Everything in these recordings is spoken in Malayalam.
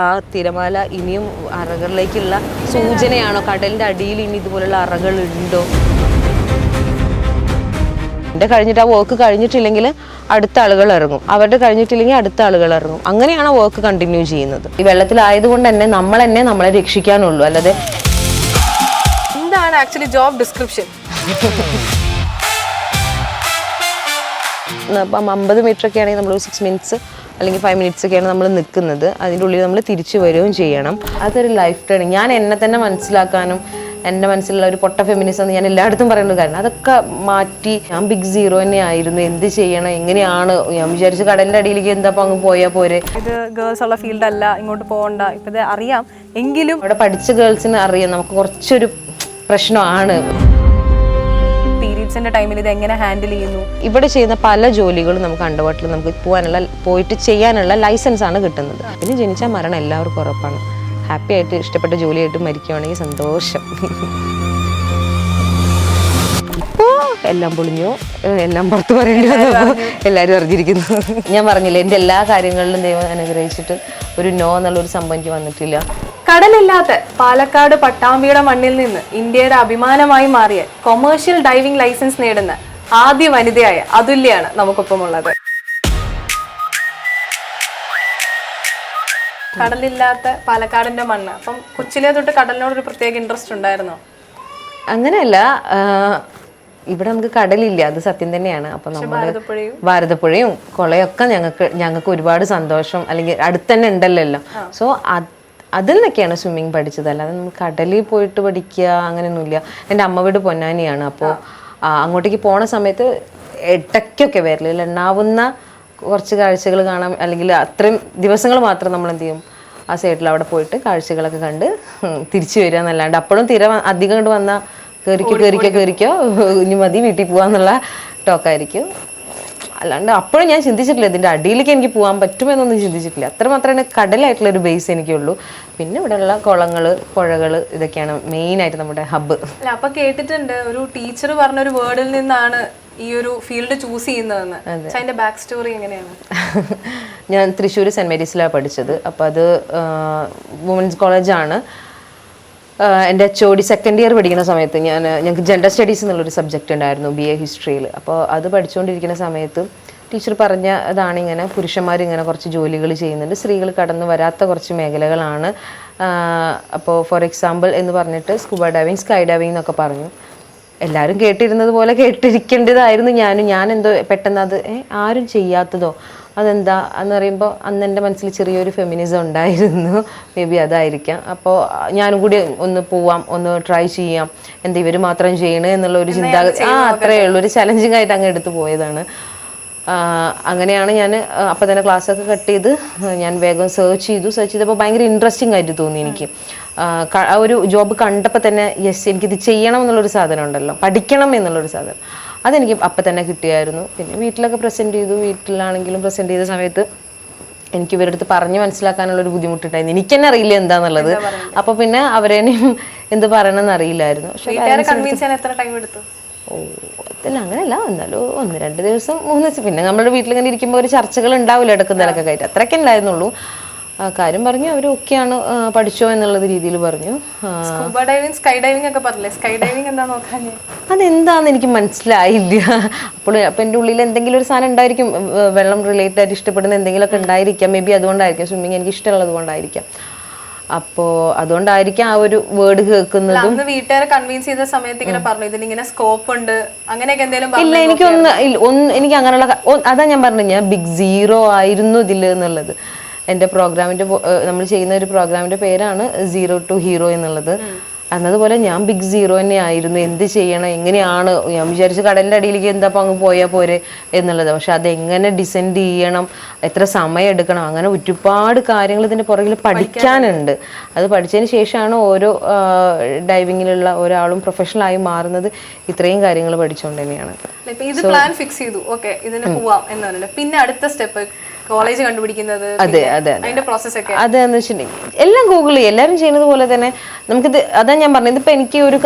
ആ തിരമാല ഇനിയും അറകളിലേക്കുള്ള സൂചനയാണോ? കടലിൻ്റെ അടിയിൽ ഇനി ഇതുപോലുള്ള അറകൾ ഉണ്ടോ? എൻ്റെ കഴിഞ്ഞിട്ട് ആ വർക്ക് കഴിഞ്ഞിട്ടില്ലെങ്കിൽ അടുത്ത ആളുകൾ ഇറങ്ങും, അവരുടെ കഴിഞ്ഞിട്ടില്ലെങ്കിൽ അടുത്ത ആളുകൾ ഇറങ്ങും. അങ്ങനെയാണ് വർക്ക് കണ്ടിന്യൂ ചെയ്യുന്നത്. ഈ വെള്ളത്തിലായതുകൊണ്ട് തന്നെ നമ്മളെ രക്ഷിക്കാനുള്ളൂ, അല്ലാതെ. എന്താണ് ആക്ച്വലി ജോബ് ഡിസ്ക്രിപ്ഷൻ? അപ്പം 50 മീറ്റർ ഒക്കെ ആണെങ്കിൽ നമ്മൾ 6 മിനിറ്റ്സ് അല്ലെങ്കിൽ 5 മിനിറ്റ്സ് ഒക്കെയാണ് നമ്മൾ നിൽക്കുന്നത്. അതിൻ്റെ ഉള്ളിൽ നമ്മൾ തിരിച്ചു വരികയും ചെയ്യണം. അതൊരു ലൈഫ് ടേണിങ്. ഞാൻ എന്നെ തന്നെ മനസ്സിലാക്കാനും എൻ്റെ മനസ്സിലുള്ള ഒരു പൊട്ട ഫെമിനിസം എന്ന് ഞാൻ എല്ലായിടത്തും പറയുന്നത് കാരണം അതൊക്കെ മാറ്റി ഞാൻ ബിഗ് സീറോ തന്നെ ആയിരുന്നു. എന്ത് ചെയ്യണം, എങ്ങനെയാണ്? ഞാൻ വിചാരിച്ചു കടലിൻ്റെ അടിയിലേക്ക് എന്താ അങ്ങ് പോയാൽ പോരെ. ഇത് ഗേൾസ് ഉള്ള ഫീൽഡ് അല്ല, ഇങ്ങോട്ട് പോകണ്ട. ഇപ്പം ഇത് അറിയാം, എങ്കിലും അവിടെ പഠിച്ച ഗേൾസിന് അറിയാം നമുക്ക് കുറച്ചൊരു പ്രശ്നമാണ്. പീരീഡ്സിന്റെ ടൈമിൽ ഇത് എങ്ങനെ ഹാൻഡിൽ ചെയ്യുന്നു? ഇവിടെ ചെയ്യുന്ന പല ജോലികളും നമുക്ക് അണ്ടർവാട്ടറിൽ നമുക്ക് പോയിട്ട് ചെയ്യാനുള്ള ലൈസൻസ് ആണ് കിട്ടുന്നത്. പിന്നെ ജനിച്ചാൽ മരണം എല്ലാവർക്കും ഉറപ്പാണ്. ഹാപ്പി ആയിട്ട് ഇഷ്ടപ്പെട്ട ജോലിയായിട്ട് മരിക്കുകയാണെങ്കിൽ സന്തോഷം. ഇപ്പോൾ എല്ലാം പൊളിഞ്ഞു, എല്ലാം പുറത്ത് പറയേണ്ടി വന്നപ്പോൾ എല്ലാവരും അറിഞ്ഞിരിക്കുന്നു. ഞാൻ പറഞ്ഞില്ലേ, എൻ്റെ എല്ലാ കാര്യങ്ങളിലും ദൈവം അനുഗ്രഹിച്ചിട്ട് ഒരു നോ എന്നുള്ളൊരു സംഭവം എനിക്ക് വന്നിട്ടില്ല. കടലില്ലാത്ത പാലക്കാട് പട്ടാമ്പിയുടെ മണ്ണിൽ നിന്ന് ഇന്ത്യയുടെ അഭിമാനമായി മാറിയ കൊമേഴ്ഷ്യൽ ഡൈവിംഗ് ലൈസൻസ് നേടുന്ന ആദ്യ വനിതയായ അതുല്യാണ് നമുക്കൊപ്പമുള്ളത്. കടലില്ലാത്ത പാലക്കാടിന്റെ മണ്ണ്, അപ്പം കൊച്ചിലെ തൊട്ട് കടലിനോടൊരു പ്രത്യേക ഇൻട്രസ്റ്റ് ഉണ്ടായിരുന്നോ? അങ്ങനെയല്ല, ഇവിടെ നമുക്ക് കടലില്ല, അത് സത്യം തന്നെയാണ്. അപ്പം നമ്മൾ ഭാരതപ്പുഴയും കുളയൊക്കെ ഞങ്ങൾക്ക് ഒരുപാട് സന്തോഷം, അല്ലെങ്കിൽ അടുത്ത് തന്നെ ഉണ്ടല്ലോ. സോ അതിൽ നിന്നൊക്കെയാണ് സ്വിമ്മിങ് പഠിച്ചത്. അല്ലാതെ നമ്മൾ കടലിൽ പോയിട്ട് പഠിക്കുക അങ്ങനെയൊന്നുമില്ല. എൻ്റെ അമ്മ വീട് പൊന്നാനിയാണ്. അപ്പോൾ അങ്ങോട്ടേക്ക് പോണ സമയത്ത് ഇടയ്ക്കൊക്കെ വരലില്ല, എണ്ണാവുന്ന കുറച്ച് കാഴ്ചകൾ കാണാം, അല്ലെങ്കിൽ അത്രയും ദിവസങ്ങൾ മാത്രം നമ്മൾ എന്ത് ചെയ്യും, ആ സൈഡിൽ അവിടെ പോയിട്ട് കാഴ്ചകളൊക്കെ കണ്ട് തിരിച്ചു വരിക എന്നല്ലാണ്ട് അപ്പോഴും അധികം കൊണ്ട് വന്നാൽ കയറിക്കോ ഇനി മതി വീട്ടിൽ പോകാന്നുള്ള ടോക്കായിരിക്കും. അല്ലാണ്ട് അപ്പോഴും ഞാൻ ചിന്തിച്ചിട്ടില്ല ഇതിൻ്റെ അടിയിലേക്ക് എനിക്ക് പോകാൻ പറ്റുമെന്നൊന്നും ചിന്തിച്ചിട്ടില്ല. അത്രമാത്രമേ കടലായിട്ടുള്ളൊരു ബേസ് എനിക്കുള്ളൂ. പിന്നെ ഇവിടെയുള്ള കുളങ്ങൾ, പുഴകൾ, ഇതൊക്കെയാണ് മെയിനായിട്ട് നമ്മുടെ ഹബ്ബ്. അല്ല, അപ്പൊ കേട്ടിട്ടുണ്ട് ഒരു ടീച്ചർ പറഞ്ഞൊരു വേർഡിൽ നിന്നാണ് ഈ ഒരു ഫീൽഡ് ചൂസ് ചെയ്യുന്നതെന്ന്. അതിന്റെ ബാക്ക് സ്റ്റോറി എങ്ങനെയാണ്? ഞാൻ തൃശ്ശൂർ സെൻറ് മേരീസിലാണ് പഠിച്ചത്. അപ്പോൾ അത് വുമൻസ് കോളേജാണ്. എൻ്റെ HOD സെക്കൻഡ് ഇയർ പഠിക്കുന്ന സമയത്ത് ഞങ്ങൾക്ക് ജെൻഡർ സ്റ്റഡീസ് എന്നുള്ളൊരു സബ്ജക്റ്റ് ഉണ്ടായിരുന്നു BA ഹിസ്റ്ററിയിൽ. അപ്പോൾ അത് പഠിച്ചുകൊണ്ടിരിക്കുന്ന സമയത്ത് ടീച്ചർ പറഞ്ഞതാണ് ഇങ്ങനെ പുരുഷന്മാരിങ്ങനെ കുറച്ച് ജോലികൾ ചെയ്യുന്നുണ്ട്, സ്ത്രീകൾ കടന്നു വരാത്ത കുറച്ച് മേഖലകളാണ്. അപ്പോൾ ഫോർ എക്സാമ്പിൾ എന്ന് പറഞ്ഞിട്ട് സ്കൂബ ഡൈവിങ്, സ്കൈ ഡൈവിങ് എന്നൊക്കെ പറഞ്ഞു. എല്ലാവരും കേട്ടിരുന്നത് പോലെ കേട്ടിരിക്കേണ്ടതായിരുന്നു ഞാൻ എന്തോ പെട്ടെന്ന് അത് ആരും ചെയ്യാത്തതോ അതെന്താ എന്ന് പറയുമ്പോൾ അന്ന് എൻ്റെ മനസ്സിൽ ചെറിയൊരു ഫെമിനിസം ഉണ്ടായിരുന്നു. മേ ബി അതായിരിക്കാം. അപ്പോൾ ഞാനും കൂടി ഒന്ന് പോവാം, ഒന്ന് ട്രൈ ചെയ്യാം, എന്താ ഇവർ മാത്രം ചെയ്യണേ എന്നുള്ള ഒരു ചിന്താഗതി, അത്രയേ ഉള്ളൂ, ഒരു ചലഞ്ചിങ് ആയിട്ട് അങ്ങ് എടുത്തു പോയതാണ്. അങ്ങനെയാണ് ഞാൻ അപ്പോൾ തന്നെ ക്ലാസ്സൊക്കെ കട്ട് ചെയ്ത് ഞാൻ വേഗം സെർച്ച് ചെയ്തപ്പോൾ ഭയങ്കര ഇൻട്രസ്റ്റിംഗ് ആയിട്ട് തോന്നി എനിക്ക്. ഒരു ജോബ് കണ്ടപ്പോൾ തന്നെ യെസ് എനിക്കിത് ചെയ്യണം എന്നുള്ളൊരു സാധനം ഉണ്ടല്ലോ, പഠിക്കണം എന്നുള്ളൊരു സാധനം, അതെനിക്ക് അപ്പം തന്നെ കിട്ടിയായിരുന്നു. പിന്നെ വീട്ടിലൊക്കെ വീട്ടിലാണെങ്കിലും പ്രസൻറ്റ് ചെയ്ത സമയത്ത് എനിക്ക് ഇവരുടെ അടുത്ത് പറഞ്ഞ് മനസ്സിലാക്കാനുള്ളൊരു ബുദ്ധിമുട്ടുണ്ടായിരുന്നു. എനിക്ക് തന്നെ അറിയില്ല എന്താന്നുള്ളത്. അപ്പോൾ പിന്നെ അവരേനെയും എന്ത് പറയണമെന്ന് അറിയില്ലായിരുന്നു. അതല്ല, അങ്ങനെയല്ല, എന്നാലും 1-2 ദിവസം 3 ദിവസം പിന്നെ നമ്മുടെ വീട്ടിലിങ്ങനെ ഇരിക്കുമ്പോൾ ഒരു ചർച്ചകൾ ഉണ്ടാവില്ല ഇടക്കുന്നതിലൊക്കെ ആയിട്ട്, അത്രയൊക്കെ ഉണ്ടായിരുന്നുള്ളൂ. കാര്യം പറഞ്ഞു, അവർ ഓക്കെയാണ്, പഠിച്ചോ എന്നുള്ളത് രീതിയിൽ പറഞ്ഞു. സ്കൂബ ഡൈവിംഗ്, സ്കൈ ഡൈവിംഗ് ഒക്കെ പറഞ്ഞില്ലേ, സ്കൈ ഡൈവിംഗ് എന്താ നോക്കാൻ? അതെന്താന്ന് എനിക്ക് മനസ്സിലായില്ല. അപ്പോൾ എൻ്റെ ഉള്ളിൽ എന്തെങ്കിലും ഒരു സാധനം ഉണ്ടായിരിക്കും, വെള്ളം റിലേറ്റഡ് ആയിട്ട് ഇഷ്ടപ്പെടുന്ന എന്തെങ്കിലുമൊക്കെ ഉണ്ടായിരിക്കാം. മേ ബി അതുകൊണ്ടായിരിക്കും, സ്വിമ്മിങ് എനിക്ക് ഇഷ്ടമുള്ളത് കൊണ്ടായിരിക്കാം. അപ്പോൾ അതുകൊണ്ടായിരിക്കും ആ ഒരു വേർഡ് കേൾക്കുന്നതും. വീട്ടുകാരെ കൺവിൻസ് ചെയ്ത സമയത്ത് ഇങ്ങനെ പറഞ്ഞു ഇതിനിങ്ങനെ സ്കോപ്പ് ഉണ്ട് അങ്ങനെയൊക്കെ എന്തെങ്കിലും? ഇല്ല, എനിക്ക് അങ്ങനെയുള്ള, അതാ ഞാൻ പറഞ്ഞു, ഞാൻ ബിഗ് സീറോ ആയിരുന്നു ഇതിൽ എന്നുള്ളത്. എൻ്റെ പ്രോഗ്രാമിൻ്റെ, നമ്മൾ ചെയ്യുന്ന ഒരു പ്രോഗ്രാമിൻ്റെ പേരാണ് 0 to Hero എന്നുള്ളത്. എന്നതുപോലെ ഞാൻ ബിഗ് സീറോ തന്നെ ആയിരുന്നു. എന്ത് ചെയ്യണം, എങ്ങനെയാണ്, ഞാൻ വിചാരിച്ചു കടലിൻ്റെ അടിയിലേക്ക് എന്താ അങ്ങ് പോയാൽ പോരെ എന്നുള്ളത്. പക്ഷെ അതെങ്ങനെ ഡിസെൻഡ് ചെയ്യണം, എത്ര സമയം എടുക്കണം, അങ്ങനെ ഒരുപാട് കാര്യങ്ങൾ ഇതിൻ്റെ പുറകിൽ പഠിക്കാനുണ്ട്. അത് പഠിച്ചതിന് ശേഷമാണ് ഓരോ ഡൈവിങ്ങിലുള്ള ഒരാളും പ്രൊഫഷണലായി മാറുന്നത്. ഇത്രയും കാര്യങ്ങൾ പഠിച്ചുകൊണ്ട് തന്നെയാണ്. ഇത് പ്ലാൻ ഫിക്സ് ചെയ്തു, ഓക്കെ ഇതിന് പോവാം എന്നല്ല, പിന്നെ അടുത്ത സ്റ്റെപ്പ് കോളേജ് കണ്ടുപിടിക്കുന്നത്, അതിന്റെ പ്രോസസ് ഒക്കെ അതെന്ന് വെച്ചിട്ടുണ്ടെങ്കിൽ എല്ലാം ഗൂഗിൾ ചെയ്യും, എല്ലാവരും ചെയ്യുന്നത് പോലെ തന്നെ നമുക്കിത്. അതാ ഞാൻ പറഞ്ഞത്, ഇതിപ്പോൾ എനിക്ക് ഒരു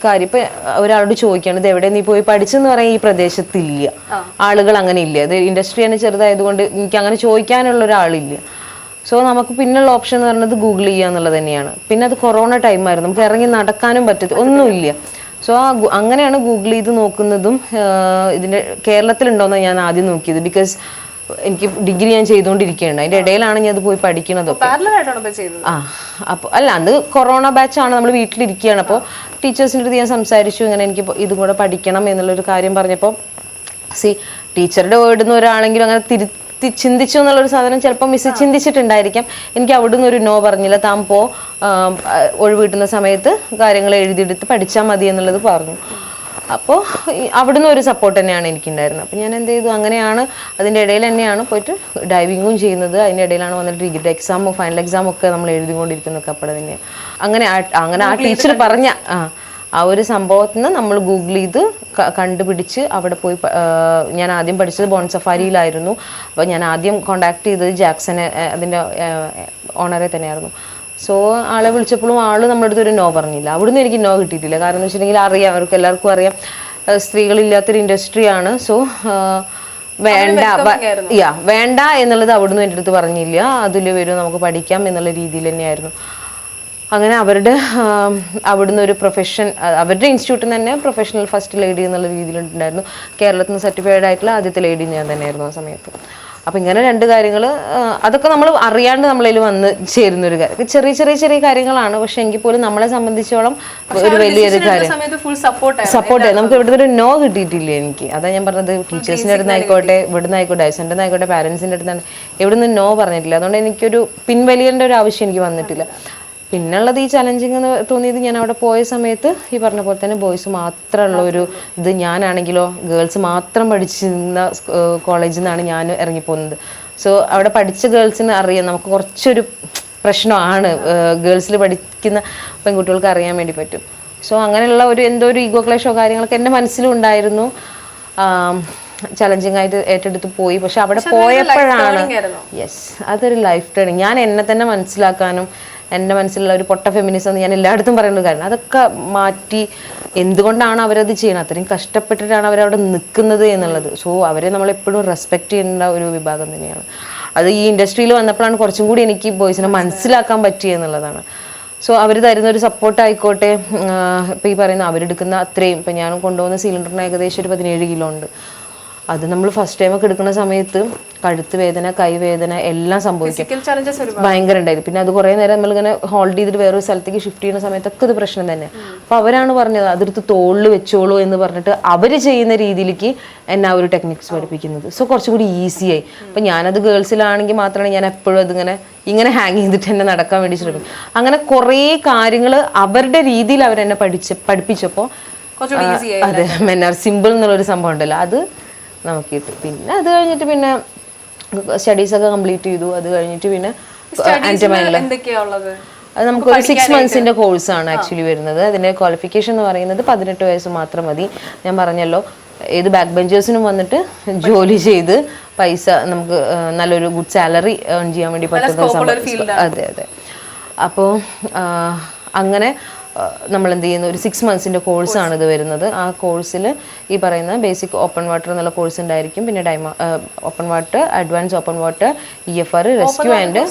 കാര്യം ഇപ്പം ഒരാളോട് ചോദിക്കുകയാണ് ഇത് എവിടെ നീ പോയി പഠിച്ചെന്ന് പറയാൻ ഈ പ്രദേശത്തില്ല, ആളുകൾ അങ്ങനെ ഇല്ല. ഇത് ഇൻഡസ്ട്രി തന്നെ ചെറുതായതുകൊണ്ട് എനിക്ക് അങ്ങനെ ചോദിക്കാനുള്ള ഒരാളില്ല. സോ നമുക്ക് പിന്നുള്ള ഓപ്ഷൻ എന്ന് പറയുന്നത് ഗൂഗിൾ ചെയ്യുക എന്നുള്ളത് തന്നെയാണ്. പിന്നെ അത് കൊറോണ ടൈമായിരുന്നു, നമുക്ക് ഇറങ്ങി നടക്കാനും ഒന്നുമില്ല. സോ അങ്ങനെയാണ് ഗൂഗിൾ ചെയ്ത് നോക്കുന്നതും ഇതിൻ്റെ കേരളത്തിലുണ്ടോയെന്ന് ഞാൻ ആദ്യം നോക്കിയത്. ബിക്കോസ് എനിക്ക് ഡിഗ്രി ഞാൻ ചെയ്തുകൊണ്ടിരിക്കുകയാണ്, അതിൻ്റെ ഇടയിലാണ് ഞാൻ അത് പോയി പഠിക്കണതൊക്കെ. അപ്പോൾ അല്ല, അത് കൊറോണ ബാച്ചാണ്, നമ്മൾ വീട്ടിലിരിക്കുകയാണ്. അപ്പോൾ ടീച്ചേഴ്സിൻ്റെ അടുത്ത് ഞാൻ സംസാരിച്ചു, ഇങ്ങനെ എനിക്ക് ഇതും കൂടെ പഠിക്കണം എന്നുള്ളൊരു കാര്യം പറഞ്ഞപ്പോൾ ടീച്ചറുടെ വേർഡ് നിന്ന് ഒരാളെങ്കിലും അങ്ങനെ ചിന്തിച്ചു എന്നുള്ളൊരു സാധനം ചിലപ്പോൾ മിസ് ചിന്തിച്ചിട്ടുണ്ടായിരിക്കാം. എനിക്ക് അവിടുന്ന് ഒരു നോ പറഞ്ഞില്ല, താൻ ഒഴിവ് കിട്ടുന്ന സമയത്ത് കാര്യങ്ങൾ എഴുതിയെടുത്ത് പഠിച്ചാൽ മതി എന്നുള്ളത് പറഞ്ഞു. അപ്പോൾ അവിടുന്ന് ഒരു സപ്പോർട്ട് തന്നെയാണ് എനിക്കുണ്ടായിരുന്നത്. അപ്പോൾ ഞാൻ എന്ത് ചെയ്തു, അങ്ങനെയാണ് അതിൻ്റെ ഇടയിൽ തന്നെയാണ് പോയിട്ട് ഡൈവിങ്ങും ചെയ്യുന്നത്. അതിൻ്റെ ഇടയിലാണ് വന്നിട്ട് ഡിഗ്രി എക്സാമും ഫൈനൽ എക്സാമും ഒക്കെ നമ്മൾ എഴുതിക്കൊണ്ടിരിക്കുന്നതൊക്കെ അപ്പോൾ തന്നെ അങ്ങനെ ആ ടീച്ചർ പറഞ്ഞ ആ ഒരു സംഭവത്തിൽ നിന്ന് നമ്മൾ ഗൂഗിൾ ചെയ്ത് കണ്ടുപിടിച്ച് അവിടെ പോയി. ഞാൻ ആദ്യം പഠിച്ചത് ബോൺ സഫാരിയിലായിരുന്നു. അപ്പോൾ ഞാൻ ആദ്യം കോണ്ടാക്ട് ചെയ്തത് ജാക്സനെ, അതിൻ്റെ ഓണറെ തന്നെയായിരുന്നു. സോ ആളെ വിളിച്ചപ്പോഴും ആൾ നമ്മുടെ അടുത്ത് ഒരു നോ പറഞ്ഞില്ല. അവിടുന്ന് എനിക്ക് നോ കിട്ടിയിട്ടില്ല. കാരണം എന്ന് വെച്ചിട്ടുണ്ടെങ്കിൽ അറിയാം, അവർക്ക് എല്ലാവർക്കും അറിയാം സ്ത്രീകളില്ലാത്തൊരു ഇൻഡസ്ട്രിയാണ്. സോ വേണ്ട എന്നുള്ളത് അവിടുന്ന് എൻ്റെ അടുത്ത് പറഞ്ഞില്ല. അതിൽ വരും, നമുക്ക് പഠിക്കാം എന്നുള്ള രീതിയിൽ തന്നെയായിരുന്നു. അങ്ങനെ അവിടുന്ന് ഒരു പ്രൊഫഷൻ, അവരുടെ ഇൻസ്റ്റിറ്റ്യൂട്ടിൽ നിന്ന് തന്നെ പ്രൊഫഷണൽ ഫസ്റ്റ് ലേഡി എന്നുള്ള രീതിയിലുണ്ടായിരുന്നു. കേരളത്തിൽ നിന്ന് സർട്ടിഫൈഡ് ആയിട്ടുള്ള ആദ്യത്തെ ലേഡി ഞാൻ തന്നെയായിരുന്നു ആ സമയത്ത്. അപ്പം ഇങ്ങനെ രണ്ട് കാര്യങ്ങൾ, അതൊക്കെ നമ്മൾ അറിയാണ്ട് നമ്മളതിൽ വന്ന് ചേരുന്ന ഒരു കാര്യം. ചെറിയ കാര്യങ്ങളാണ്, പക്ഷെ എങ്കിൽ പോലും നമ്മളെ സംബന്ധിച്ചോളം ഒരു വലിയൊരു കാര്യം. സപ്പോർട്ട് നമുക്ക് ഇവിടുന്ന് ഒരു നോ കിട്ടിയിട്ടില്ല എനിക്ക്. അതാ ഞാൻ പറഞ്ഞത്, ടീച്ചേഴ്സിൻ്റെ അടുത്ത് ആയിക്കോട്ടെ, ഇവിടുന്ന് ആയിക്കോട്ടെ, ഡൈസൻ്റെ ആയിക്കോട്ടെ, പാരൻസിൻ്റെ അടുത്താണ്, എവിടുന്ന് നോ പറഞ്ഞിട്ടില്ല. അതുകൊണ്ട് എനിക്കൊരു പിൻവലിയേണ്ട ഒരു ആവശ്യം എനിക്ക് വന്നിട്ടില്ല. പിന്നുള്ളത് ഈ ചലഞ്ചിങ് എന്ന് തോന്നിയത്, ഞാൻ അവിടെ പോയ സമയത്ത് ഈ പറഞ്ഞ പോലെ തന്നെ ബോയ്സ് മാത്രമുള്ള ഒരു ഇത്. ഞാനാണെങ്കിലോ ഗേൾസ് മാത്രം പഠിച്ചിരുന്ന കോളേജിൽ നിന്നാണ് ഞാൻ ഇറങ്ങിപ്പോകുന്നത്. സോ അവിടെ പഠിച്ച ഗേൾസിന് അറിയാം, നമുക്ക് കുറച്ചൊരു പ്രശ്നമാണ് ഗേൾസിൽ പഠിക്കുന്ന പെൺകുട്ടികൾക്ക് അറിയാൻ വേണ്ടി പറ്റും. സോ അങ്ങനെയുള്ള എന്തോ ഒരു ഈഗോ ക്ലേഷോ കാര്യങ്ങളൊക്കെ എൻ്റെ മനസ്സിലും ഉണ്ടായിരുന്നു. ചലഞ്ചിങ് ആയിട്ട് ഏറ്റെടുത്ത് പോയി. പക്ഷെ അവിടെ പോയപ്പോഴാണ് അതൊരു ലൈഫ് ടേണിങ്. ഞാൻ എന്നെ തന്നെ മനസ്സിലാക്കാനും എൻ്റെ മനസ്സിലുള്ള ഒരു പൊട്ട ഫെമിനിസം ഞാൻ എല്ലായിടത്തും പറയുന്നത്, കാരണം അതൊക്കെ മാറ്റി എന്തുകൊണ്ടാണ് അവരത് ചെയ്യുന്നത്, അത്രയും കഷ്ടപ്പെട്ടിട്ടാണ് അവരവിടെ നിൽക്കുന്നത് എന്നുള്ളത്. സോ അവരെ നമ്മളെപ്പോഴും റെസ്പെക്റ്റ് ചെയ്യേണ്ട ഒരു വിഭാഗം തന്നെയാണ്. അത് ഈ ഇൻഡസ്ട്രിയിൽ വന്നപ്പോഴാണ് കുറച്ചും കൂടി എനിക്ക് ബോയ്സിനെ മനസ്സിലാക്കാൻ പറ്റിയെന്നുള്ളതാണ്. സോ അവർ തരുന്ന ഒരു സപ്പോർട്ടായിക്കോട്ടെ, ഇപ്പോൾ ഈ പറയുന്ന അവരെടുക്കുന്ന അത്രയും, ഇപ്പം ഞാൻ കൊണ്ടുപോകുന്ന സിലിണ്ടറിന് ഏകദേശം ഒരു 17 കിലോ ഉണ്ട്. അത് നമ്മൾ ഫസ്റ്റ് ടൈമൊക്കെ എടുക്കുന്ന സമയത്ത് കഴുത്ത് വേദന, കൈവേദന എല്ലാം സംഭവിക്കും, ഭയങ്കര ഉണ്ടായിരുന്നു. പിന്നെ അത് കുറേ നേരം നമ്മളിങ്ങനെ ഹോൾഡ് ചെയ്തിട്ട് വേറൊരു സ്ഥലത്തേക്ക് ഷിഫ്റ്റ് ചെയ്യുന്ന സമയത്തൊക്കെ ഇത് പ്രശ്നം തന്നെ. അപ്പോൾ അവരാണ് പറഞ്ഞത് അതെടുത്ത് തോളിൽ വെച്ചോളൂ എന്ന് പറഞ്ഞിട്ട് അവർ ചെയ്യുന്ന രീതിയിലേക്ക് എന്നെ ആ ഒരു ടെക്നിക്സ് പഠിപ്പിക്കുന്നത്. സോ കുറച്ചും കൂടി ഈസിയായി. അപ്പം ഞാനത് ഗേൾസിലാണെങ്കിൽ മാത്രമാണ് ഞാൻ എപ്പോഴും ഇങ്ങനെ ഹാങ് ചെയ്തിട്ട് എന്നെ നടക്കാൻ വേണ്ടി ശ്രമിക്കും. അങ്ങനെ കുറേ കാര്യങ്ങൾ അവരുടെ രീതിയിൽ അവരെന്നെ പഠിപ്പിച്ചപ്പോൾ അതെ, മെന്നാർ സിമ്പിൾ എന്നുള്ളൊരു സംഭവം ഉണ്ടല്ലോ, അത് നമുക്ക് കിട്ടും. പിന്നെ അത് കഴിഞ്ഞിട്ട് പിന്നെ സ്റ്റഡീസൊക്കെ കംപ്ലീറ്റ് ചെയ്തു. അത് കഴിഞ്ഞിട്ട് പിന്നെ അത് നമുക്കൊരു 6 months കോഴ്സാണ് ആക്ച്വലി വരുന്നത്. അതിൻ്റെ ക്വാളിഫിക്കേഷൻ എന്ന് പറയുന്നത് 18 വയസ്സ് മാത്രം മതി. ഞാൻ പറഞ്ഞല്ലോ, ഏത് ബാക്ക് ബെഞ്ചേഴ്സിനും വന്നിട്ട് ജോലി ചെയ്ത് പൈസ നമുക്ക് നല്ലൊരു ഗുഡ് സാലറി ഏൺ ചെയ്യാൻ വേണ്ടി പറ്റുന്ന സംഭവം. അതെ. അപ്പോൾ അങ്ങനെ നമ്മൾ എന്ത് ചെയ്യുന്ന ഒരു 6 months കോഴ്സാണ് ഇത് വരുന്നത്. ആ കോഴ്സിൽ ഈ പറയുന്ന ബേസിക് ഓപ്പൺ വാട്ടർ എന്നുള്ള കോഴ്സ് ഉണ്ടായിരിക്കും. പിന്നെ open water, advance open water, EFR, rescue and,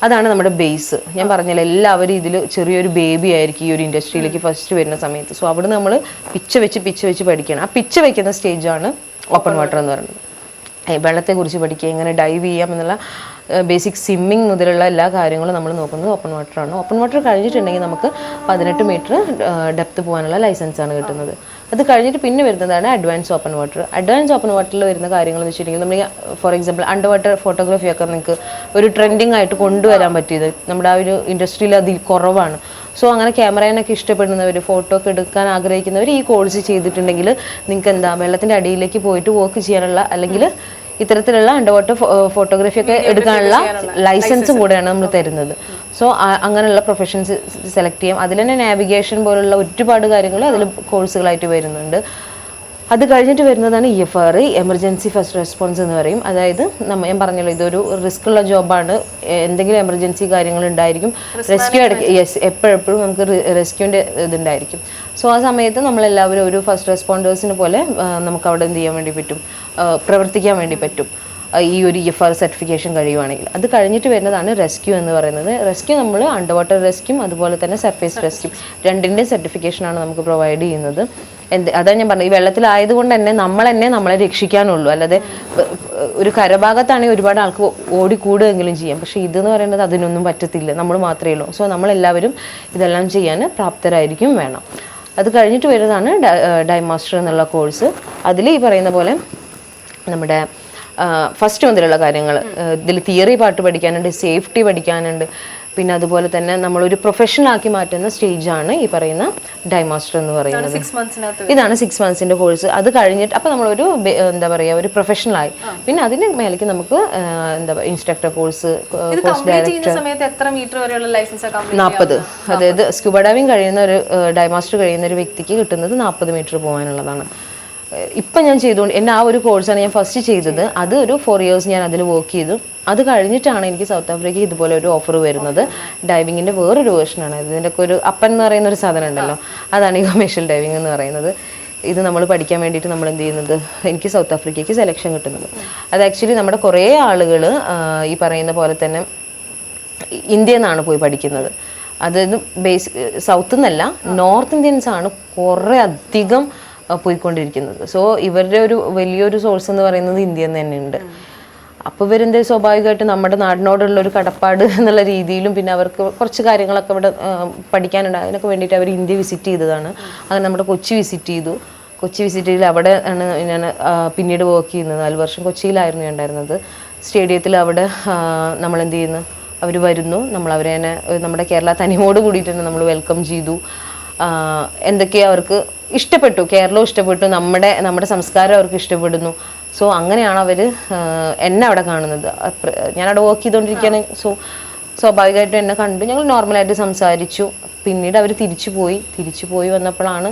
അതാണ് നമ്മുടെ ബേസ്. ഞാൻ പറഞ്ഞല്ലോ, എല്ലാവരും ഇതിൽ ചെറിയൊരു ബേബി ആയിരിക്കും ഈ ഒരു ഇൻഡസ്ട്രിയിലേക്ക് ഫസ്റ്റ് വരുന്ന സമയത്ത്. സോ അവിടെ നമ്മൾ പിച്ച് വെച്ച് പഠിക്കണം. ആ പിച്ച് വയ്ക്കുന്ന സ്റ്റേജാണ് ഓപ്പൺ വാട്ടർ എന്ന് പറയുന്നത്. വെള്ളത്തെക്കുറിച്ച് പഠിക്കുക, എങ്ങനെ ഡൈവ് ചെയ്യാം എന്നുള്ള ബേസിക് സ്വിമ്മിങ് മുതലുള്ള എല്ലാ കാര്യങ്ങളും നമ്മൾ നോക്കുന്നത് ഓപ്പൺ വാട്ടറാണ്. ഓപ്പൺ വാട്ടർ കഴിഞ്ഞിട്ടുണ്ടെങ്കിൽ നമുക്ക് 18 മീറ്റർ ഡെപ്ത് പോകാനുള്ള ലൈസൻസാണ് കിട്ടുന്നത്. അത് കഴിഞ്ഞിട്ട് പിന്നെ വരുന്നതാണ് advance open water. Advance open വാട്ടറിൽ വരുന്ന കാര്യങ്ങൾ എന്ന് വെച്ചിട്ടുണ്ടെങ്കിൽ, നമ്മൾ ഫോർ എക്സാമ്പിൾ അണ്ടർ വാട്ടർ ഫോട്ടോഗ്രാഫിയൊക്കെ നിങ്ങൾക്ക് ഒരു ട്രെൻഡിങ് ആയിട്ട് കൊണ്ടുവരാൻ പറ്റിയത് നമ്മുടെ ആ ഒരു ഇൻഡസ്ട്രിയിൽ അതിൽ കുറവാണ്. സോ അങ്ങനെ ക്യാമറേനൊക്കെ ഇഷ്ടപ്പെടുന്നവർ, ഫോട്ടോ ഒക്കെ എടുക്കാൻ ആഗ്രഹിക്കുന്നവർ ഈ കോഴ്സ് ചെയ്തിട്ടുണ്ടെങ്കിൽ നിങ്ങൾക്ക് വെള്ളത്തിൻ്റെ അടിയിലേക്ക് പോയിട്ട് വർക്ക് ചെയ്യാനുള്ള, അല്ലെങ്കിൽ ഇത്തരത്തിലുള്ള അണ്ടർ വാട്ടർ ഫോട്ടോഗ്രാഫിയൊക്കെ എടുക്കാനുള്ള ലൈസൻസും കൂടെയാണ് നമ്മൾ തരുന്നത്. സോ അങ്ങനെയുള്ള പ്രൊഫഷൻസ് സെലക്ട് ചെയ്യാം. അതിൽ തന്നെ നാവിഗേഷൻ പോലുള്ള ഒരുപാട് കാര്യങ്ങൾ അതിൽ കോഴ്സുകളായിട്ട് വരുന്നുണ്ട്. അത് കഴിഞ്ഞിട്ട് വരുന്നതാണ് EFR, എമർജൻസി ഫസ്റ്റ് റെസ്പോൺസ് എന്ന് പറയും. അതായത് ഞാൻ പറഞ്ഞല്ലോ, ഇതൊരു റിസ്ക് ഉള്ള ജോബാണ്. എന്തെങ്കിലും എമർജൻസി കാര്യങ്ങൾ ഉണ്ടായിരിക്കും. റെസ്ക്യൂ എപ്പോഴും നമുക്ക് റെസ്ക്യൂവിൻ്റെ ഇതുണ്ടായിരിക്കും. സോ ആ സമയത്ത് നമ്മളെല്ലാവരും ഒരു ഫസ്റ്റ് റെസ്പോണ്ടേഴ്സിന് പോലെ നമുക്ക് അവിടെ എന്ത് ചെയ്യാൻ വേണ്ടി പറ്റും, പ്രവർത്തിക്കാൻ വേണ്ടി പറ്റും. ഈ ഒരു EFR സർട്ടിഫിക്കേഷൻ കഴിയുവാണെങ്കിൽ. അത് കഴിഞ്ഞിട്ട് വരുന്നതാണ് റെസ്ക്യൂ എന്ന് പറയുന്നത്. റെസ്ക്യൂ നമ്മൾ അണ്ടർ വാട്ടർ റെസ്ക്യൂ അതുപോലെ തന്നെ സർഫേസ് റെസ്ക്യൂ രണ്ടിൻ്റെയും സർട്ടിഫിക്കേഷനാണ് നമുക്ക് പ്രൊവൈഡ് ചെയ്യുന്നത്. അതാണ് ഞാൻ പറഞ്ഞത്, ഈ വെള്ളത്തിലായതുകൊണ്ട് തന്നെ നമ്മളെ രക്ഷിക്കാനുള്ളൂ. അല്ലാതെ ഒരു കരഭാഗത്താണെങ്കിൽ ഒരുപാട് ആൾക്ക് ഓടിക്കൂടുകയെങ്കിലും ചെയ്യാം. പക്ഷേ ഇതെന്ന് പറയുന്നത് അതിനൊന്നും പറ്റത്തില്ല, നമ്മൾ മാത്രമേ ഉള്ളൂ. സോ നമ്മളെല്ലാവരും ഇതെല്ലാം ചെയ്യാൻ പ്രാപ്തരായിരിക്കും വേണം. അത് കഴിഞ്ഞിട്ട് വരുന്നതാണ് ഡൈവ് മാസ്റ്റർ എന്നുള്ള കോഴ്സ്. അതിൽ ഈ പറയുന്ന പോലെ നമ്മുടെ ഫസ്റ്റ് മുതലുള്ള കാര്യങ്ങൾ, ഇതിൽ തിയറി പാർട്ട് പഠിക്കാനുണ്ട്, സേഫ്റ്റി പഠിക്കാനുണ്ട്, പിന്നെ അതുപോലെ തന്നെ നമ്മളൊരു പ്രൊഫഷണലാക്കി മാറ്റുന്ന സ്റ്റേജാണ് ഈ പറയുന്ന ഡൈവ് മാസ്റ്റർ എന്ന് പറയുന്നത്. ഇതാണ് 6 monthsന്റെ കോഴ്സ്. അത് കഴിഞ്ഞിട്ട് അപ്പോൾ നമ്മളൊരു എന്താ പറയുക ഒരു പ്രൊഫഷണലായി. പിന്നെ അതിന് മേലേക്ക് നമുക്ക് എന്താ പറയുക ഇൻസ്ട്രക്ടർ കോഴ്സ്, കോഴ്സ് ഡയറക്ടർ 40. അതായത് സ്കൂബ ഡൈവിംഗ് കഴിയുന്ന ഒരു ഡൈവ് മാസ്റ്റർ കഴിയുന്ന ഒരു വ്യക്തിക്ക് കിട്ടുന്നത് 40 മീറ്റർ പോകാനുള്ളതാണ്. ഇപ്പം ഞാൻ ചെയ്തുകൊണ്ട് എൻ്റെ ആ ഒരു കോഴ്സാണ് ഞാൻ ഫസ്റ്റ് ചെയ്തത്. അത് ഒരു 4 years ഞാൻ അതിൽ വർക്ക് ചെയ്തു. അത് കഴിഞ്ഞിട്ടാണ് എനിക്ക് സൗത്ത് ആഫ്രിക്കയിൽ ഇതുപോലെ ഒരു ഓഫർ വരുന്നത്. ഡൈവിങ്ങിൻ്റെ വേറൊരു വേർഷനാണ്. ഇതിൻ്റെ ഒക്കെ ഒരു അപ്പൻ എന്ന് പറയുന്ന ഒരു സാധനം ഉണ്ടല്ലോ, അതാണ് ഈ കൊമേഴ്ഷ്യൽ ഡൈവിംഗ് എന്ന് പറയുന്നത്. ഇത് നമ്മൾ പഠിക്കാൻ വേണ്ടിയിട്ട് നമ്മൾ എന്ത് ചെയ്യുന്നത്, എനിക്ക് സൗത്ത് ആഫ്രിക്കയ്ക്ക് സെലക്ഷൻ കിട്ടുന്നത്. അത് ആക്ച്വലി നമ്മുടെ കുറേ ആളുകൾ ഈ പറയുന്ന പോലെ തന്നെ ഇന്ത്യയിൽ നിന്നാണ് പോയി പഠിക്കുന്നത്. അതായത് സൗത്ത് നിന്നല്ല, നോർത്ത് ഇന്ത്യൻസ് ആണ് കുറേ അധികം പോയിക്കൊണ്ടിരിക്കുന്നത്. സോ ഇവരുടെ ഒരു വലിയൊരു സോഴ്സ് എന്ന് പറയുന്നത് ഇന്ത്യയിൽ നിന്ന് തന്നെ ഉണ്ട്. അപ്പോൾ ഇവരെന്ത് സ്വാഭാവികമായിട്ട് നമ്മുടെ നാടിനോടുള്ള ഒരു കടപ്പാട് എന്നുള്ള രീതിയിലും പിന്നെ അവർക്ക് കുറച്ച് കാര്യങ്ങളൊക്കെ ഇവിടെ പഠിക്കാനുണ്ട്. അതിനൊക്കെ വേണ്ടിയിട്ട് അവർ ഇന്ത്യ വിസിറ്റ് ചെയ്തതാണ്. അങ്ങനെ നമ്മുടെ കൊച്ചി വിസിറ്റ് ചെയ്തു. കൊച്ചി വിസിറ്റ് ചെയ്ത് അവിടെ ആണ് ഞാൻ പിന്നീട് വർക്ക് ചെയ്യുന്നത്. 4 വർഷം കൊച്ചിയിലായിരുന്നു ഞാൻ ഉണ്ടായിരുന്നത്. സ്റ്റേഡിയത്തിൽ അവിടെ നമ്മളെന്ത് ചെയ്യുന്നു, അവർ വരുന്നു, നമ്മളവരെ തന്നെ നമ്മുടെ കേരള തനിമോട് കൂടിയിട്ട് തന്നെ നമ്മൾ വെൽക്കം ചെയ്തു. എന്തൊക്കെയാണ് അവർക്ക് ഇഷ്ടപ്പെട്ടു, കേരളവും ഇഷ്ടപ്പെട്ടു, നമ്മുടെ സംസ്കാരം അവർക്ക് ഇഷ്ടപ്പെടുന്നു. സോ അങ്ങനെയാണ് അവർ എന്നെ അവിടെ കാണുന്നത്. ഞാനവിടെ വർക്ക് ചെയ്തുകൊണ്ടിരിക്കുകയാണ്. സോ സ്വാഭാവികമായിട്ടും എന്നെ കണ്ടു, ഞങ്ങൾ നോർമലായിട്ട് സംസാരിച്ചു. പിന്നീട് അവർ തിരിച്ചു പോയി വന്നപ്പോഴാണ്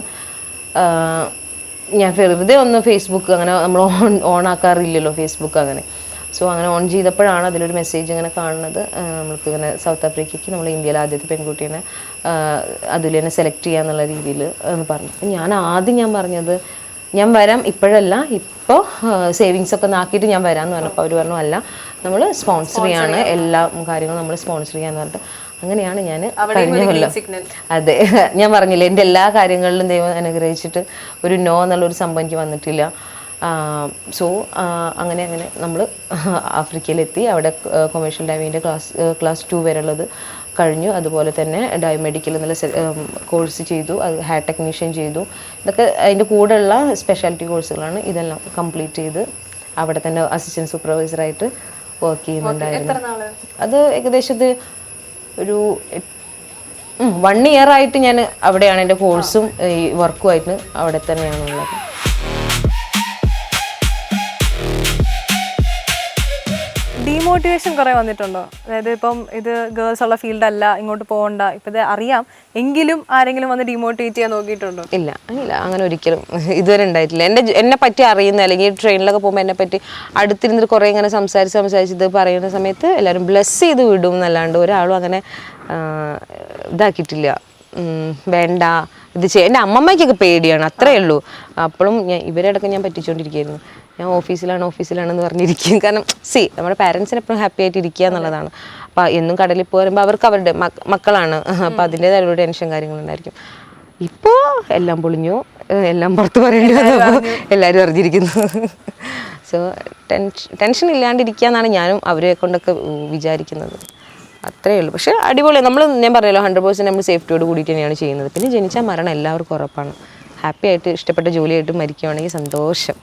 ഞാൻ വെറുതെ ഒന്ന് ഫേസ്ബുക്ക് അങ്ങനെ നമ്മൾ ഓൺ ആക്കാറില്ലല്ലോ ഫേസ്ബുക്ക് അങ്ങനെ. സോ അങ്ങനെ ഓൺ ചെയ്തപ്പോഴാണ് അതിലൊരു മെസ്സേജ് ഇങ്ങനെ കാണുന്നത്, നമ്മൾക്ക് ഇങ്ങനെ സൗത്ത് ആഫ്രിക്കയ്ക്ക് നമ്മൾ ഇന്ത്യയിലെ ആദ്യത്തെ പെൺകുട്ടീനെ അതിൽ തന്നെ സെലക്ട് ചെയ്യുക എന്നുള്ള രീതിയിൽ എന്ന് പറഞ്ഞു. അപ്പം ഞാൻ പറഞ്ഞത് ഞാൻ വരാം, ഇപ്പോഴല്ല, ഇപ്പോൾ സേവിങ്സ് ഒക്കെ ആക്കിയിട്ട് ഞാൻ വരാമെന്ന് പറഞ്ഞപ്പോൾ അവർ പറഞ്ഞു അല്ല, നമ്മൾ സ്പോൺസർ ചെയ്യാണ്, എല്ലാ കാര്യങ്ങളും നമ്മൾ സ്പോൺസർ ചെയ്യാന്ന് പറഞ്ഞിട്ട് അങ്ങനെയാണ് ഞാൻ കഴിഞ്ഞ കൊല്ലം. അതെ, ഞാൻ പറഞ്ഞില്ലേ എൻ്റെ എല്ലാ കാര്യങ്ങളിലും ദൈവം അനുഗ്രഹിച്ചിട്ട് ഒരു നോ എന്നുള്ളൊരു സംഭവം എനിക്ക് വന്നിട്ടില്ല. സോ അങ്ങനെ നമ്മൾ ആഫ്രിക്കയിലെത്തി. അവിടെ കൊമേഴ്ഷ്യൽ ഡൈവിങ്ങിൻ്റെ ക്ലാസ് 2 വരെയുള്ളത് കഴിഞ്ഞു. അതുപോലെ തന്നെ ഡൈവ് മെഡിക്കൽ എന്നുള്ള കോഴ്സ് ചെയ്തു, അത് ഹെയർ ടെക്നീഷ്യൻ ചെയ്തു. ഇതൊക്കെ അതിൻ്റെ കൂടെയുള്ള സ്പെഷ്യാലിറ്റി കോഴ്സുകളാണ്. ഇതെല്ലാം കംപ്ലീറ്റ് ചെയ്ത് അവിടെ തന്നെ അസിസ്റ്റൻറ്റ് സൂപ്പർവൈസറായിട്ട് വർക്ക് ചെയ്യുന്നുണ്ടായിരുന്നു. അത് ഏകദേശം ഒരു 1 year ആയിട്ട് ഞാൻ അവിടെയാണ്. എൻ്റെ കോഴ്സും ഈ വർക്കുമായിട്ട് അവിടെ തന്നെയാണുള്ളത്. ഡീമോട്ടിവേഷൻ കുറേ വന്നിട്ടുണ്ടോ? അതായത് ഇപ്പം ഇത് ഗേൾസ് ഉള്ള ഫീൽഡ് അല്ല, ഇങ്ങോട്ട് പോകണ്ട, ഇപ്പം ഇത് അറിയാം എങ്കിലും ആരെങ്കിലും വന്ന് ഡീമോട്ടിവേറ്റ് ചെയ്യാൻ നോക്കിയിട്ടുണ്ടോ? ഇല്ല, അങ്ങനെ ഒരിക്കലും ഇതുവരെ ഉണ്ടായിട്ടില്ല. എന്നെ പറ്റി അറിയുന്ന, അല്ലെങ്കിൽ ട്രെയിനിലൊക്കെ പോകുമ്പോൾ എന്നെ പറ്റി അടുത്തിരുന്നിട്ട് കുറേ ഇങ്ങനെ സംസാരിച്ച് ഇത് പറയുന്ന സമയത്ത് എല്ലാവരും ബ്ലെസ് ചെയ്ത് വിടും എന്നല്ലാണ്ട് ഒരാളും അങ്ങനെ ഇതാക്കിയിട്ടില്ല. വേണ്ട ഇത് എൻ്റെ അമ്മമ്മയ്ക്കൊക്കെ പേടിയാണ്, അത്രേ ഉള്ളൂ. അപ്പോഴും ഇവരുടെ ഞാൻ പറ്റിച്ചുകൊണ്ടിരിക്കുകയായിരുന്നു. ഞാൻ ഓഫീസിലാണെന്ന് പറഞ്ഞിരിക്കും. കാരണം നമ്മുടെ പാരൻസിന് എപ്പോഴും ഹാപ്പി ആയിട്ട് ഇരിക്കുക എന്നുള്ളതാണ്. അപ്പോൾ എന്നും കടലിൽ പോകുമ്പോൾ അവർക്ക് അവരുടെ മക്കളാണ്, അപ്പോൾ അതിൻ്റേതായ ഒരു ടെൻഷൻ കാര്യങ്ങളുണ്ടായിരിക്കും. ഇപ്പോൾ എല്ലാം പൊളിഞ്ഞു, എല്ലാം പുറത്ത് പറയേണ്ടി വന്നപ്പോൾ എല്ലാവരും അറിഞ്ഞിരിക്കുന്നു. സോ ടെൻഷൻ ഇല്ലാണ്ടിരിക്കുക എന്നാണ് ഞാനും അവരെ കൊണ്ടൊക്കെ വിചാരിക്കുന്നത്. അത്രയേ ഉള്ളൂ. പക്ഷേ അടിപൊളി, ഞാൻ പറഞ്ഞല്ലോ 100% നമ്മൾ സേഫ്റ്റിയോട് കൂടിയിട്ട് തന്നെയാണ് ചെയ്യുന്നത്. പിന്നെ ജനിച്ചാൽ മരണം എല്ലാവർക്കും ഉറപ്പാണ്. ഹാപ്പി ആയിട്ട് ഇഷ്ടപ്പെട്ട ജോലിയായിട്ട് മരിക്കുകയാണെങ്കിൽ സന്തോഷം.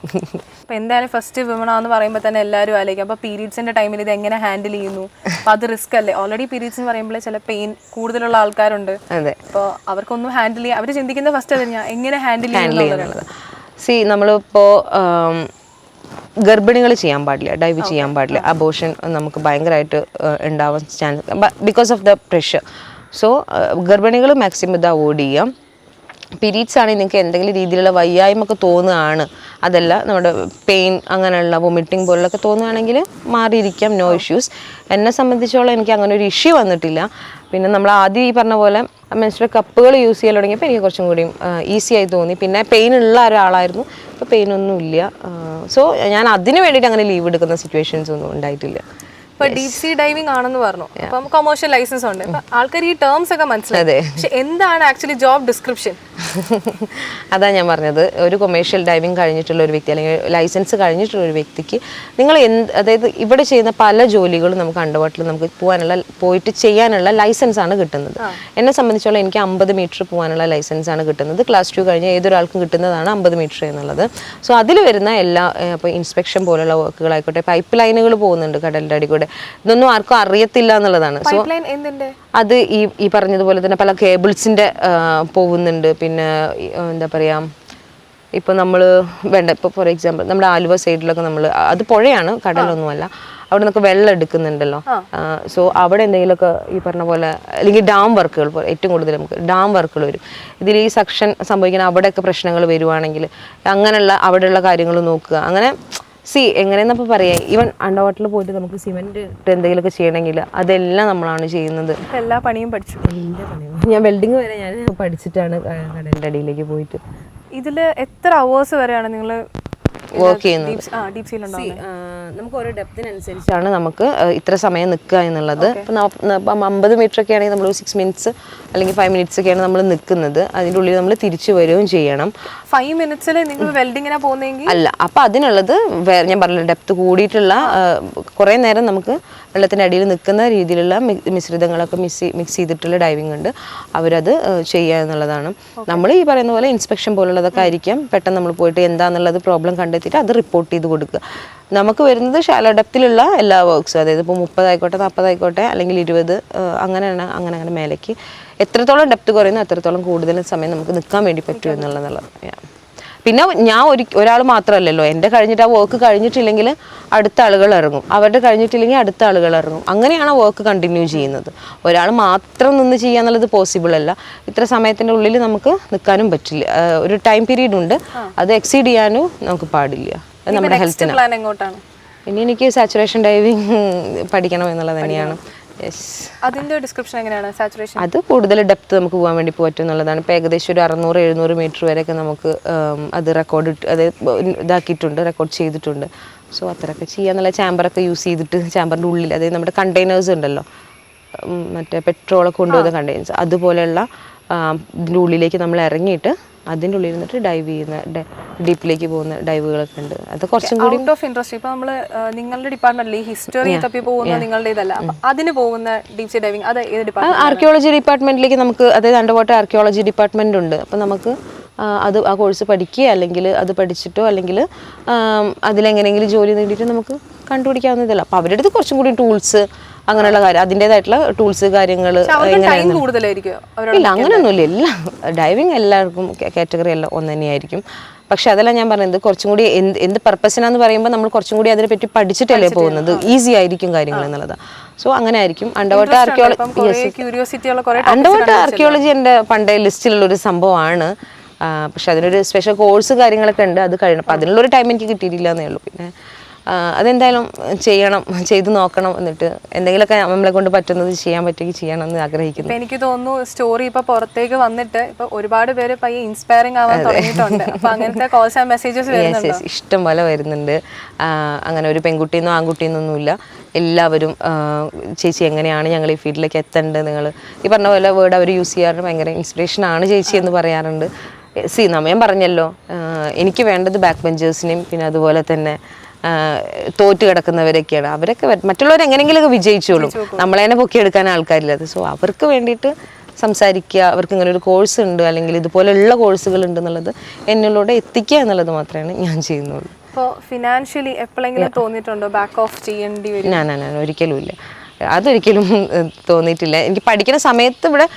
അപ്പോൾ എന്തായാലും ഫസ്റ്റ് വിമണാന്ന് പറയുമ്പോൾ തന്നെ എല്ലാവരും ആലോചിക്കും, അപ്പോൾ പീരീഡ്സിൻ്റെ ടൈമിൽ ഇത് എങ്ങനെ ഹാൻഡിൽ ചെയ്യുന്നു? അപ്പോൾ അത് റിസ്ക് അല്ലേ? ഓൾറെഡി പീരീഡ്സ് എന്ന് പറയുമ്പോൾ ചില പെയിൻ കൂടുതലുള്ള ആൾക്കാരുണ്ട്. അതെ, അപ്പോൾ അവർക്കൊന്നും ഹാൻഡിൽ ചെയ്യാൻ അവർ ചിന്തിക്കുന്ന ഫസ്റ്റ് അത് ഞാൻ എങ്ങനെ ഹാൻഡിൽ ചെയ്യുന്നത്. നമ്മളിപ്പോൾ ഗർഭിണികൾ ചെയ്യാൻ പാടില്ല, ഡൈവ് ചെയ്യാൻ പാടില്ല. അബോർഷൻ നമുക്ക് ഭയങ്കരമായിട്ട് ഉണ്ടാവാൻ chance because of the pressure. So ഗർഭിണികൾ മാക്സിമം ഇത് അവോയ്ഡ് ചെയ്യാം. പീരീഡ്സ് ആണെങ്കിൽ നിങ്ങൾക്ക് എന്തെങ്കിലും രീതിയിലുള്ള വയ്യായ്മൊക്കെ തോന്നുകയാണ്, അതല്ല നമ്മുടെ പെയിൻ അങ്ങനെയുള്ള വൊമിറ്റിംഗ് പോലുള്ളൊക്കെ തോന്നുകയാണെങ്കിൽ മാറിയിരിക്കാം, നോ ഇഷ്യൂസ്. എന്നെ സംബന്ധിച്ചോളം എനിക്ക് അങ്ങനെ ഒരു ഇഷ്യൂ വന്നിട്ടില്ല. പിന്നെ നമ്മൾ ആദ്യം ഈ പറഞ്ഞ പോലെ മെൻസ്ട്രുവൽ കപ്പുകൾ യൂസ് ചെയ്യാൻ തുടങ്ങിയപ്പോൾ എനിക്ക് കുറച്ചും കൂടിയും ഈസി ആയി തോന്നി. പിന്നെ പെയിൻ ഉള്ള ഒരാളായിരുന്നു, ഇപ്പോൾ പെയിനൊന്നും ഇല്ല. സോ ഞാൻ അതിന് വേണ്ടിയിട്ട് അങ്ങനെ ലീവ് എടുക്കുന്ന സിറ്റുവേഷൻസ് ഒന്നും ഉണ്ടായിട്ടില്ല. ഇപ്പൊ ഡീപ് സീ ഡൈവിംഗ് ആണെന്ന് പറഞ്ഞു, അപ്പം കൊമേഴ്ഷ്യൽ ലൈസൻസ് ഉണ്ട്, അപ്പൊ ആൾക്കാർ ഈ ടേംസ് ഒക്കെ മനസ്സിലായി. പക്ഷെ എന്താണ് ആക്ച്വലി ജോബ് ഡിസ്ക്രിപ്ഷൻ? അതാ ഞാൻ പറഞ്ഞത്, ഒരു കൊമേഴ്ഷ്യൽ ഡൈവിംഗ് കഴിഞ്ഞിട്ടുള്ള ഒരു വ്യക്തി അല്ലെങ്കിൽ ലൈസൻസ് കഴിഞ്ഞിട്ടുള്ള ഒരു വ്യക്തിക്ക് നിങ്ങൾ അതായത് ഇവിടെ ചെയ്യുന്ന പല ജോലികളും നമുക്ക് അണ്ടർ വാട്ടറിൽ നമുക്ക് പോയിട്ട് ചെയ്യാനുള്ള ലൈസൻസ് ആണ് കിട്ടുന്നത്. എന്നെ സംബന്ധിച്ചോളം എനിക്ക് 50 മീറ്റർ പോകാനുള്ള ലൈസൻസ് ആണ് കിട്ടുന്നത്. ക്ലാസ് 2 കഴിഞ്ഞ ഏതൊരാൾക്കും കിട്ടുന്നതാണ് 50 മീറ്റർ എന്നുള്ളത്. സോ അതിൽ വരുന്ന എല്ലാ ഇപ്പോൾ ഇൻസ്പെക്ഷൻ പോലുള്ള വർക്കുകളായിക്കോട്ടെ, പൈപ്പ് ലൈനുകൾ പോകുന്നുണ്ട് കടലിൻ്റെ അടി കൂടെ, ഇതൊന്നും ആർക്കും അറിയത്തില്ല എന്നുള്ളതാണ്. സോ അത് ഈ പറഞ്ഞതുപോലെ തന്നെ പല കേബിൾസിൻ്റെ പോകുന്നുണ്ട്. പിന്നെ എന്താ പറയുക, ഇപ്പോൾ നമ്മൾ ഇപ്പോൾ ഫോർ എക്സാമ്പിൾ നമ്മുടെ ആലുവ സൈഡിലൊക്കെ നമ്മൾ, അത് പുഴയാണ്, കടലൊന്നുമല്ല, അവിടെ നിന്നൊക്കെ വെള്ളം എടുക്കുന്നുണ്ടല്ലോ. സോ അവിടെ എന്തെങ്കിലുമൊക്കെ ഈ പറഞ്ഞ പോലെ, അല്ലെങ്കിൽ ഡാം വർക്കുകൾ പോലെ, ഏറ്റവും കൂടുതൽ നമുക്ക് ഡാം വർക്കുകൾ വരും. ഇതിൽ ഈ സക്ഷൻ സംഭവിക്കുന്ന അവിടെയൊക്കെ പ്രശ്നങ്ങൾ വരുവാണെങ്കിൽ അങ്ങനെയുള്ള അവിടെയുള്ള കാര്യങ്ങൾ നോക്കുക. അങ്ങനെ എങ്ങനെയെന്നപ്പോൾ പറയാം, ഈവൻ അണ്ടർ വാട്ടറിൽ പോയിട്ട് നമുക്ക് സിമെന്റ് എന്തെങ്കിലുമൊക്കെ ചെയ്യണമെങ്കിൽ അതെല്ലാം നമ്മളാണ് ചെയ്യുന്നത്. എല്ലാ പണിയും പഠിച്ചു. ഞാൻ വെൽഡിങ് വരെ ഞാൻ പഠിച്ചിട്ടാണ് കടലിൻ്റെ അടിയിലേക്ക് പോയിട്ട്. ഇതിൽ എത്ര അവേഴ്സ് വരെയാണ് നിങ്ങൾ വർക്ക് ചെയ്യുന്നത്? നമുക്ക് ഓരോ ഡെപ്തിനനുസരിച്ചാണ് നമുക്ക് ഇത്ര സമയം നിൽക്കുക എന്നുള്ളത്. ഇപ്പം 50 മീറ്റർ ഒക്കെ ആണെങ്കിൽ നമ്മൾ 6 മിനിറ്റ്സ് അല്ലെങ്കിൽ 5 മിനിറ്റ്സ് ഒക്കെയാണ് നമ്മൾ നിൽക്കുന്നത്. അതിൻ്റെ ഉള്ളിൽ നമ്മൾ തിരിച്ചു വരികയും ചെയ്യണം. 5 മിനിറ്റ്സിൽ നിങ്ങൾ വെൽഡിങ്ങിനാ പോകുന്നെങ്കിൽ അല്ല, അപ്പം അതിനുള്ളത് ഞാൻ പറഞ്ഞ ഡെപ്ത് കൂടിയിട്ടുള്ള കുറേ നേരം നമുക്ക് വെള്ളത്തിൻ്റെ അടിയിൽ നിൽക്കുന്ന രീതിയിലുള്ള മിശ്രിതങ്ങളൊക്കെ മിക്സ് ചെയ്തിട്ടുള്ള ഡൈവിംഗ് ഉണ്ട്. അവരത് ചെയ്യുക എന്നുള്ളതാണ്. നമ്മൾ ഈ പറയുന്ന പോലെ ഇൻസ്പെക്ഷൻ പോലുള്ളതൊക്കെ ആയിരിക്കാം. പെട്ടെന്ന് നമ്മൾ പോയിട്ട് എന്താണെന്നുള്ളത് പ്രോബ്ലം കണ്ടെത്തിയിട്ട് അത് റിപ്പോർട്ട് ചെയ്ത് കൊടുക്കുക. നമുക്ക് വരുന്നത് ഷാലോ ഡെപ്തിലുള്ള എല്ലാ വർക്ക്സും, അതായത് ഇപ്പോൾ 30 ആയിക്കോട്ടെ 40 ആയിക്കോട്ടെ അല്ലെങ്കിൽ 20 അങ്ങനെയാണ്, അങ്ങനെ മേലേക്ക് എത്രത്തോളം ഡെപ്ത് കുറയുന്നു അത്രത്തോളം കൂടുതൽ സമയം നമുക്ക് നിൽക്കാൻ വേണ്ടി പറ്റും എന്നുള്ളത്. പിന്നെ ഞാൻ ഒരാൾ മാത്രമല്ലല്ലോ, എൻ്റെ കഴിഞ്ഞിട്ട് ആ വർക്ക് കഴിഞ്ഞിട്ടില്ലെങ്കിൽ അടുത്ത ആളുകൾ ഇറങ്ങും, അവരുടെ കഴിഞ്ഞിട്ടില്ലെങ്കിൽ അടുത്ത ആളുകൾ ഇറങ്ങും. അങ്ങനെയാണ് വർക്ക് കണ്ടിന്യൂ ചെയ്യുന്നത്. ഒരാൾ മാത്രം നിന്ന് ചെയ്യാന്നുള്ളത് പോസിബിൾ അല്ല. ഇത്ര സമയത്തിൻ്റെ ഉള്ളിൽ നമുക്ക് നിൽക്കാനും പറ്റില്ല. ഒരു ടൈം പീരീഡ് ഉണ്ട്, അത് എക്സീഡ് ചെയ്യാനും നമുക്ക് പാടില്ല. അത് നമ്മുടെ ഹെൽത്തിന്. ഇനി എനിക്ക് സാച്ചുറേഷൻ ഡൈവിംഗ് പഠിക്കണം എന്നുള്ളത് തന്നെയാണ്. അതിന്റെ ഡിസ്ക്രിപ്ഷൻ എങ്ങനെയാണ്? സാച്ചുറേഷൻ അത് കൂടുതൽ ഡെപ്ത് നമുക്ക് പോകാൻ വേണ്ടി പറ്റും എന്നുള്ളതാണ്. ഇപ്പോൾ ഏകദേശം ഒരു 600-700 മീറ്റർ വരെയൊക്കെ നമുക്ക് അത് റെക്കോർഡ് ഇതാക്കിയിട്ടുണ്ട്, റെക്കോർഡ് ചെയ്തിട്ടുണ്ട്. സോ അത്രയൊക്കെ ചെയ്യാന്നുള്ള ചാമ്പറൊക്കെ യൂസ് ചെയ്തിട്ട് ചാമ്പറിൻ്റെ ഉള്ളിൽ, അതായത് നമ്മുടെ കണ്ടെയ്നേഴ്സ് ഉണ്ടല്ലോ, മറ്റേ പെട്രോളൊക്കെ കൊണ്ടുപോകുന്ന കണ്ടെയ്നേഴ്സ്, അതുപോലെയുള്ള ഇതിൻ്റെ ഉള്ളിലേക്ക് നമ്മൾ ഇറങ്ങിയിട്ട് അതിൻ്റെ ഉള്ളിൽ നിന്നിട്ട് ഡൈവ് ചെയ്യുന്ന ഡീപ്പിലേക്ക് പോകുന്ന ഡൈവുകളൊക്കെ ഉണ്ട്. അത് കുറച്ചും കൂടി ഔട്ട് ഓഫ് ഇൻട്രസ്റ്റ്. ഇപ്പൊ നമ്മള് നിങ്ങളുടെ ഡിപ്പാർട്ട്മെന്റിൽ ഈ ഹിസ്റ്ററി തപ്പി പോകുന്ന നിങ്ങളുടെ ഇതല്ല, അതിന് പോകുന്ന ഡീപ് സീ ഡൈവിംഗ് അത് ഏത് ഡിപ്പാർട്ട്മെന്റ്? ആർക്കിയോളജി ഡിപ്പാർട്ട്മെന്റിലേക്ക് നമുക്ക്, അതായത് അണ്ടർ വാട്ടർ ആർക്കിയോളജി ഡിപ്പാർട്ട്മെന്റ് ഉണ്ട്. അപ്പം നമുക്ക് ആ കോഴ്സ് പഠിക്കുക, അല്ലെങ്കിൽ അത് പഠിച്ചിട്ടോ അല്ലെങ്കിൽ അതിലെങ്ങനെയെങ്കിലും ജോലി നേടിയിട്ട് നമുക്ക് കണ്ടുപിടിക്കാവുന്നതല്ല. അപ്പം അവരുടെ അടുത്ത് കുറച്ചും കൂടി ടൂൾസ് അങ്ങനെയുള്ള കാര്യം, അതിൻ്റെതായിട്ടുള്ള ടൂൾസ് കാര്യങ്ങൾ ഇല്ല, അങ്ങനെയൊന്നുമില്ല. എല്ലാം ഡൈവിങ് എല്ലാവർക്കും കാറ്റഗറി എല്ലാം ഒന്ന് തന്നെയായിരിക്കും. പക്ഷെ അതെല്ലാം ഞാൻ പറയുന്നത് കുറച്ചും കൂടി എന്ത് പർപ്പസിനാന്ന് പറയുമ്പോൾ നമ്മൾ കുറച്ചും കൂടി അതിനെപ്പറ്റി പഠിച്ചിട്ടല്ലേ പോകുന്നത്, ഈസി ആയിരിക്കും കാര്യങ്ങൾ എന്നുള്ളതാണ്. സോ അങ്ങനെ ആയിരിക്കും. അണ്ടർ വാട്ടർ ആർക്കിയോളജി എൻ്റെ പണ്ടേ ലിസ്റ്റിലുള്ള ഒരു സംഭവമാണ്. പക്ഷെ അതിനൊരു സ്പെഷ്യൽ കോഴ്സ് കാര്യങ്ങളൊക്കെ ഉണ്ട്, അത് കഴിയണം. അപ്പം അതിനുള്ളൊരു ടൈം എനിക്ക് കിട്ടിയിട്ടില്ല എന്നേ ഉള്ളൂ. പിന്നെ അതെന്തായാലും ചെയ്ത് നോക്കണം. എന്നിട്ട് എന്തെങ്കിലുമൊക്കെ നമ്മളെ കൊണ്ട് പറ്റുന്നത് ചെയ്യാൻ പറ്റുമെങ്കിൽ ചെയ്യണം എന്ന് ആഗ്രഹിക്കുന്നു. എനിക്ക് തോന്നുന്നു സ്റ്റോറി ഇപ്പൊ പുറത്തേക്ക് വന്നിട്ട് ഇപ്പൊ ഒരുപാട് പേര് പയ്യെ ഇൻസ്പയറിംഗ് ആവാൻ തുടങ്ങിയിട്ടുണ്ട്. അപ്പൊ അങ്ങനത്തെ കോൾസ് ആൻഡ് മെസ്സേജസ് ഇഷ്ടം പോലെ വരുന്നുണ്ട്. അങ്ങനെ ഒരു പെൺകുട്ടിയെന്നോ ആൺകുട്ടിയെന്നൊന്നുമില്ല, എല്ലാവരും ചേച്ചി എങ്ങനെയാണ് ഞങ്ങൾ ഈ ഫീൽഡിലേക്ക് എത്തേണ്ടത്, നിങ്ങൾ ഈ പറഞ്ഞ പോലെ വേർഡ് അവർ യൂസ് ചെയ്യാറുണ്ട്, ഭയങ്കര ഇൻസ്പിറേഷനാണ് ചേച്ചി എന്ന് പറയാറുണ്ട്. ഞാൻ പറഞ്ഞല്ലോ, എനിക്ക് വേണ്ടത് ബാക്ക് ബെഞ്ചേഴ്സിനെയും പിന്നെ അതുപോലെ തന്നെ തോറ്റ് കിടക്കുന്നവരൊക്കെയാണ്. അവരൊക്കെ മറ്റുള്ളവർ എങ്ങനെയെങ്കിലുമൊക്കെ വിജയിച്ചോളും, നമ്മളെ തന്നെ പൊക്കിയെടുക്കാൻ ആൾക്കാരില്ലത്. സോ അവർക്ക് വേണ്ടിയിട്ട് സംസാരിക്കുക, അവർക്ക് ഇങ്ങനെ ഒരു കോഴ്സ് ഉണ്ട് അല്ലെങ്കിൽ ഇതുപോലെയുള്ള കോഴ്സുകൾ ഉണ്ട് എന്നുള്ളത് എന്നിലൂടെ എത്തിക്കുക എന്നുള്ളത് മാത്രമേ ഞാൻ ചെയ്യുന്നുള്ളൂ. അപ്പോൾ ഫിനാൻഷ്യലി എപ്പോഴെങ്കിലും തോന്നിയിട്ടുണ്ടോ ബാക്ക് ഓഫ് ചെയ്യേണ്ടി വരും? ഞാൻ ഒരിക്കലും ഇല്ല, അതൊരിക്കലും തോന്നിയിട്ടില്ല. എനിക്ക് പഠിക്കുന്ന സമയത്ത് ഇവിടെ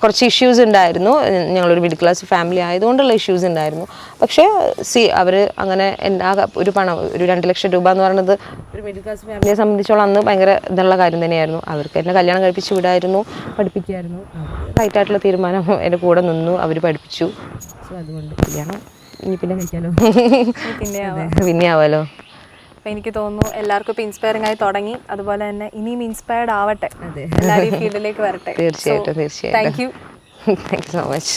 കുറച്ച് ഇഷ്യൂസ് ഉണ്ടായിരുന്നു. ഞങ്ങളൊരു മിഡിൽ ക്ലാസ് ഫാമിലി ആയതുകൊണ്ടുള്ള ഇഷ്യൂസ് ഉണ്ടായിരുന്നു. പക്ഷേ അവർ അങ്ങനെ ഒരു പണം, ഒരു 2 ലക്ഷം രൂപ എന്ന് പറയുന്നത് ഒരു മിഡിൽ ക്ലാസ് ഫാമിലിയെ സംബന്ധിച്ചോളം അന്ന് ഭയങ്കര ഇതുള്ള കാര്യം തന്നെയായിരുന്നു. അവർക്ക് എന്നെ കല്യാണം കഴിപ്പിച്ച് വിടായിരുന്നു, പഠിപ്പിക്കുമായിരുന്നു. റൈറ്റായിട്ടുള്ള തീരുമാനം എൻ്റെ കൂടെ നിന്നു, അവർ പഠിപ്പിച്ചു. സോ അതുകൊണ്ട് കല്യാണം ഇനി പിന്നെ കഴിക്കാമല്ലോ, പിന്നെ ആവാലോ. അപ്പം എനിക്ക് തോന്നുന്നു എല്ലാവർക്കും ഇപ്പോൾ ഇൻസ്പയറിംഗ് ആയി തുടങ്ങി. അതുപോലെ തന്നെ ഇനിയും ഇൻസ്പയർഡ് ആവട്ടെ, എല്ലാവരും ഈ ഫീൽഡിലേക്ക് വരട്ടെ. തീർച്ചയായിട്ടും. Thank you thank you so much.